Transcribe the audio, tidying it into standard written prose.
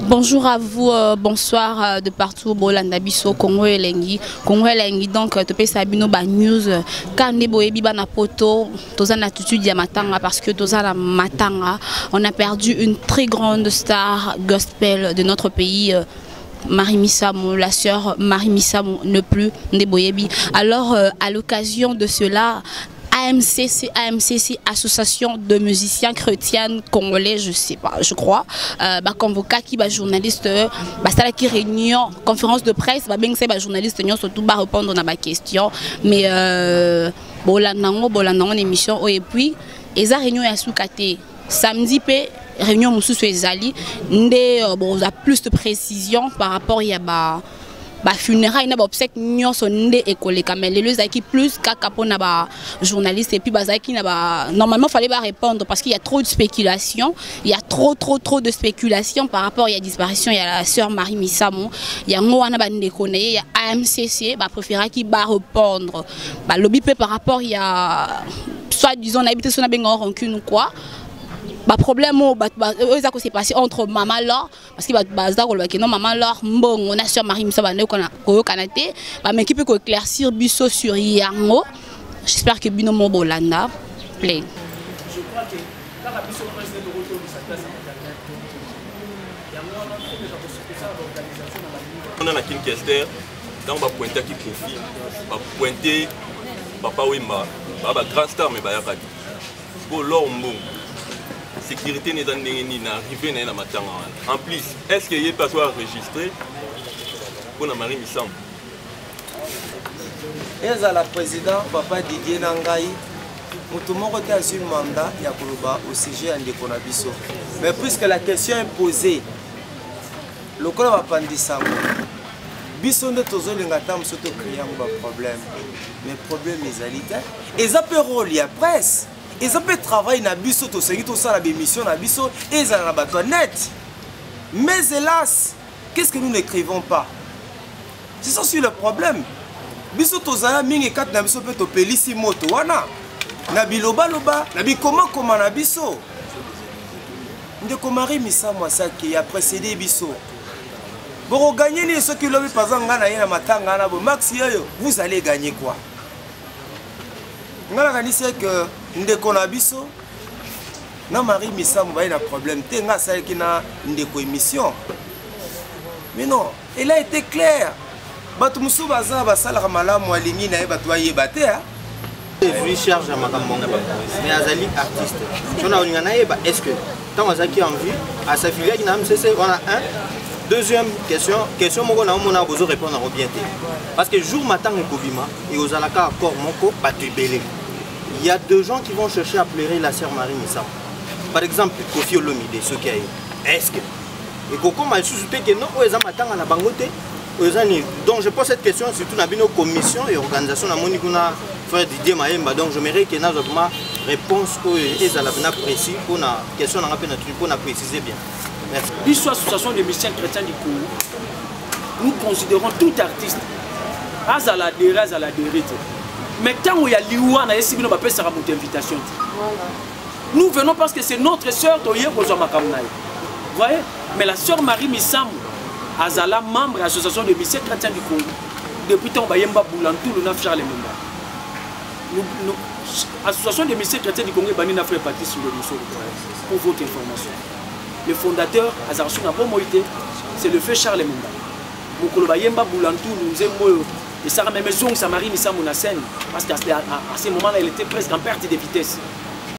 Bonjour à vous, bonsoir de partout, Bolanda Biso, Congo Elengi, donc te pesa Sabino ba news, quand Boebi bana poto, toza l'attitude ya matanga parce que toza la matanga, on a perdu une très grande star gospel de notre pays. Marie Missamou, la sœur Marie Missamou ne plus Ndeboyebi. Alors à l'occasion de cela, AMCC, Association de musiciens chrétiens congolais, je sais pas, je crois, convoqué qui va journaliste, ça qui réunion, conférence de presse, bien c'est journaliste surtout va répondre à ma question, mais bolanango émission et puis eza réunion ya soukate samedi pe réunion mususu ezali ndé bon on a plus de précision par rapport à ba funérailles na ba obsèques nyonso ndé école mais les qui plus kaka pona ba journaliste et puis bazaki na ba normalement fallait pas répondre parce qu'il y a trop de spéculation, il y a trop de spéculation par rapport à la disparition, il y a la sœur Marie Missamou, il y a ngoana ba ndekone, il y a AMCC ba préféra qui ba répondre ba lobby par rapport il y a soit disons habité sur na bengo rancune ou quoi. Bah problème ça s'est passé entre maman Laure parce que non maman Laure bon on a sur Marie Missamou ko kanate mais qui peut éclaircir biso sur yango. J'espère que bino mo bolanda plein. Je crois que quand la biso président de retour de sa place on a la Kinchester dans va pointer qui confie va pointer papa Wemba ba grand star mais ba yakati pour l'homme sécurité n'est arrivé na matanga. En plus, est-ce qu'il y a pas enregistré pour la Marie Missamou? Et la président papa Didier Nangaï, tout le monde a eu un mandat au CG en Biso. Mais puisque la question est posée, le col va pas dire ça. Biso ne tozo lingatam soto créer un problème. Mais problème est alité. Et ça peut rôle la presse. Ils ont fait travailler na biso to sengi to sala émission na biso et ils en ont net. Mais hélas, qu'est-ce que nous n'écrivons pas? C'est ça sur le problème. Biso to zala mingi kat na biso pe to pelisi moto wana. Na biloba loba, na bi comment na biso. Ndeko Marie Missamou Asaki a précédé biso. Pour gagner les ceux qui l'ont par exemple na matanga na bo max yoyo, vous allez gagner quoi? Ngala kanisi que ndeko na biso na Marie Missamou ba ina problème te nga sa ki na ndeko émission. Mais non, elle a été claire. Batu musu baza ba sala malamu alingi na ba to yeba te ha. Je charge à Makambo. Mais Azali artiste. On a ongana yeba est-ce que tant Azaki en vie à sa filière qui n'a MCC on a un. Deuxième question moko na mona bozo répondre en bien. Parce que jour matin au Kobima et aux alaka encore moko batu belé. Il y a deux gens qui vont chercher à pleurer la sœur Marie Missamou. Par exemple, Kofi Olomide, ce qui a eu. Est-ce que et Koko m'a suscité que non, ils ont à la bangote. Donc je pose cette question surtout dans nos commissions et organisations dans mon frère Didier Maemba. Donc je mérite que nous avons une réponse précise pour la question pour préciser bien. Merci. L'histoire association des musiciens chrétiens du Congo, nous considérons tout artiste à la dérite. Mais quand il y a l'Iwa, on a fait invitation. Nous venons parce que c'est notre sœur Toye Bozomakamnaï. Vous voyez? Mais la sœur Marie Missamou, Azala, membre de l'association des musiciens chrétiens du Congo, depuis tant Bayemba Boulantou, le 9 Charles Munda. L'association des musiciens chrétiens du Congo est bannie d'Afrique partie sur le Mousseau pour votre information. Le fondateur, Azarson Abomoïté, c'est le feu Charles Munda. Mokolo Bayemba Boulantou, nous aimons. Et ça, même Marie Missamou na scène, parce qu'à ce moment-là, elle était presque en perte de vitesse.